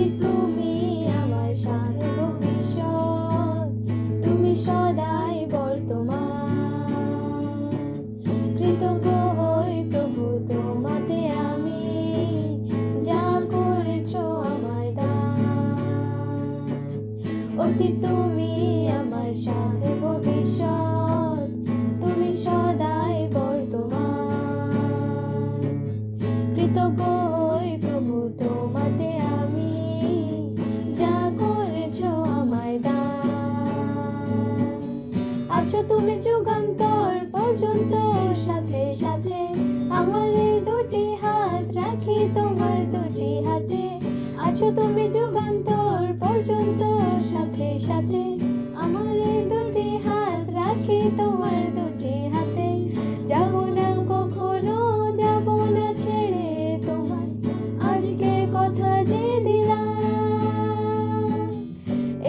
অতীত তুমি আমার সাথে ভবিষ্যৎ, তুমি সদাই বর্তমান। কৃতজ্ঞ হই প্রভু তোমাতে আমি, যা করেছো আমায় দান। অতীত তুমি আমার সাথে ভবিষ্যৎ, তুমি সদাই বর্তমান। কৃতজ্ঞ হই প্রভু তোমাতে আমি, যা করেছো আমায় দান। আছো তুমি যুগান্তর পর্যন্ত, সাথে সাথে আমার এই দুটি হাত রাখি তোমার দুটি হাতে। আছো তুমি যুগান্তর পর্যন্ত, সাথে সাথে আমার এই দুটি হাত রাখি তোমার দুটি হাতে। যাবো না কখনো, যাবো না ছেড়ে তোমায়, আজকে কথা যে দিলাম।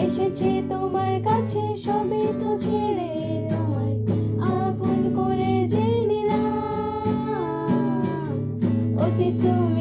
এসেছি তোমার কাছে সবই তো ছেড়ে, তোমায় আপন করে যে নিলাম। অতীত তুমি